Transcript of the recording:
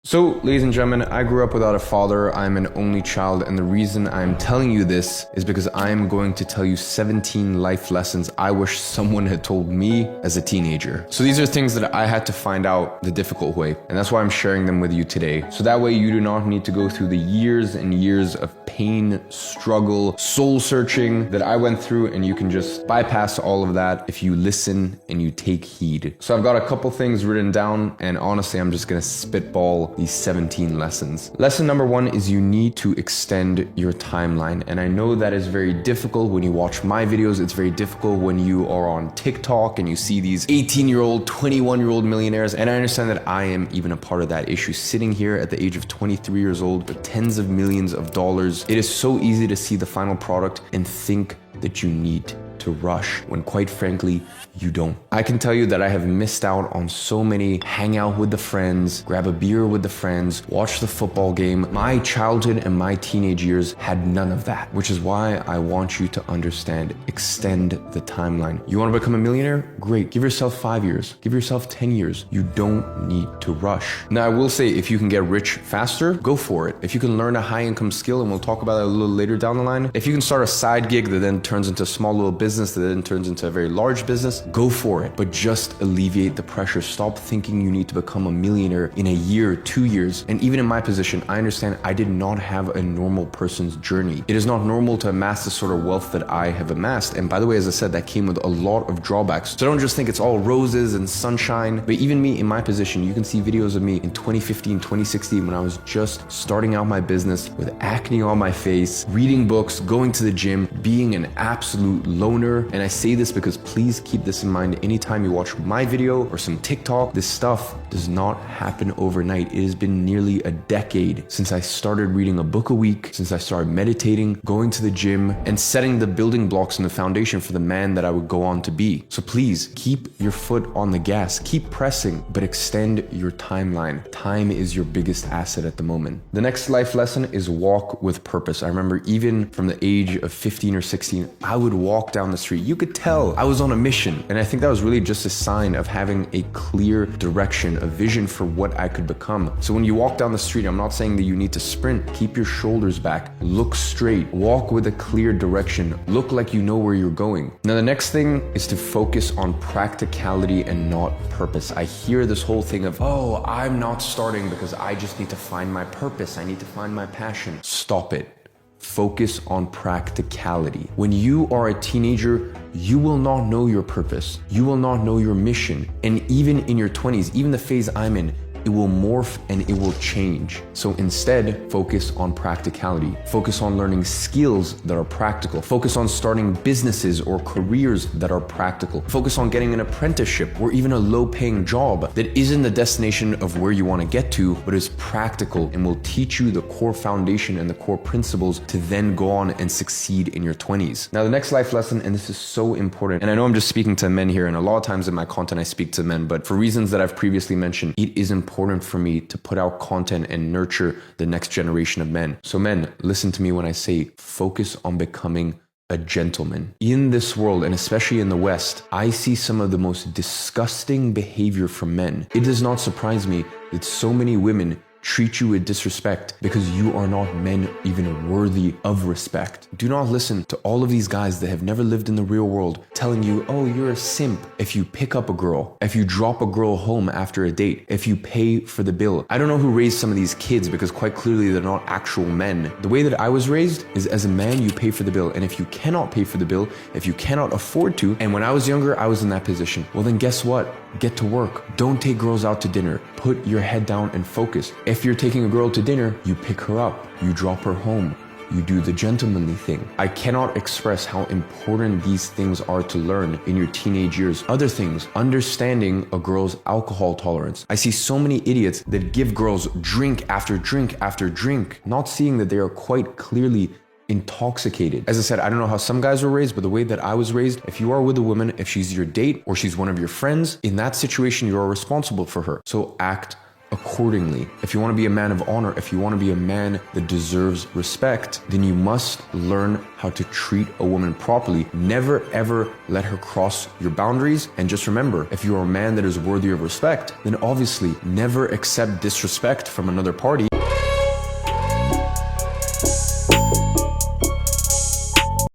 So, ladies and gentlemen, I grew up without a father. I'm an only child, and the reason I'm telling you this is because I'm going to tell you 17 life lessons I wish someone had told me as a teenager. So these are things that I had to find out the difficult way, and that's why I'm sharing them with you today. So that way you do not need to go through the years and years of pain, struggle, soul searching that I went through, and you can just bypass all of that if you listen and you take heed. So I've got a couple things written down, and honestly, I'm just gonna spitball these 17 lessons. Lesson number 1 is you need to extend your timeline. And I know that is very difficult when you watch my videos. It's very difficult when you are on TikTok and you see these 18-year-old, 21-year-old millionaires. And I understand that I am even a part of that issue. Sitting here at the age of 23 years old with tens of millions of dollars, it is so easy to see the final product and think that you need to rush when quite frankly, you don't. I can tell you that I have missed out on so many hang out with the friends, grab a beer with the friends, watch the football game. My childhood and my teenage years had none of that, which is why I want you to understand, extend the timeline. You want to become a millionaire? Great. Give yourself 5 years. Give yourself 10 years. You don't need to rush. Now, I will say if you can get rich faster, go for it. If you can learn a high income skill, and we'll talk about that a little later down the line, if you can start a side gig that then turns into a small little business that then turns into a very large business, go for it, but just alleviate the pressure. Stop thinking you need to become a millionaire in a year, 2 years. And even in my position, I understand I did not have a normal person's journey. It is not normal to amass the sort of wealth that I have amassed. And by the way, as I said, that came with a lot of drawbacks. So don't just think it's all roses and sunshine. But even me in my position, you can see videos of me in 2015, 2016, when I was just starting out my business with acne on my face, reading books, going to the gym, being an absolute loner. And I say this because please keep this in mind anytime you watch my video or some TikTok. This stuff does not happen overnight. It has been nearly a decade since I started reading a book a week, since I started meditating, going to the gym, and setting the building blocks and the foundation for the man that I would go on to be. So please keep your foot on the gas, keep pressing, but extend your timeline. Time is your biggest asset at the moment. The next life lesson is walk with purpose. I remember even from the age of 15 or 16, I would walk down the street. You could tell I was on a mission. And I think that was really just a sign of having a clear direction, a vision for what I could become. So when you walk down the street, I'm not saying that you need to sprint. Keep your shoulders back, look straight, walk with a clear direction, look like you know where you're going. Now, the next thing is to focus on practicality and not purpose. I hear this whole thing of, oh, I'm not starting because I just need to find my purpose. I need to find my passion. Stop it. Focus on practicality. When you are a teenager, you will not know your purpose. You will not know your mission. And even in your 20s, even the phase I'm in, it will morph and it will change. So instead, focus on practicality. Focus on learning skills that are practical. Focus on starting businesses or careers that are practical. Focus on getting an apprenticeship or even a low-paying job that isn't the destination of where you want to get to, but is practical and will teach you the core foundation and the core principles to then go on and succeed in your 20s. Now, the next life lesson, and this is so important, and I know I'm just speaking to men here, and a lot of times in my content I speak to men, but for reasons that I've previously mentioned, it is important for me to put out content and nurture the next generation of men. So men, listen to me when I say focus on becoming a gentleman. In this world, and especially in the West, I see some of the most disgusting behavior from men. It does not surprise me that so many women treat you with disrespect because you are not men even worthy of respect. Do not listen to all of these guys that have never lived in the real world telling you, oh, you're a simp if you pick up a girl, if you drop a girl home after a date, if you pay for the bill. I don't know who raised some of these kids because quite clearly they're not actual men. The way that I was raised is as a man, you pay for the bill. And if you cannot pay for the bill, if you cannot afford to, and when I was younger, I was in that position, well then guess what? Get to work. Don't take girls out to dinner. Put your head down and focus. If you're taking a girl to dinner, you pick her up, you drop her home, you do the gentlemanly thing. I cannot express how important these things are to learn in your teenage years. Other things, understanding a girl's alcohol tolerance. I see so many idiots that give girls drink after drink after drink, not seeing that they are quite clearly intoxicated. As I said, I don't know how some guys were raised, but the way that I was raised, if you are with a woman, if she's your date or she's one of your friends, in that situation, you are responsible for her. So act accordingly. If you want to be a man of honor, if you want to be a man that deserves respect, then you must learn how to treat a woman properly. Never ever let her cross your boundaries. And just remember, if you are a man that is worthy of respect, then obviously never accept disrespect from another party.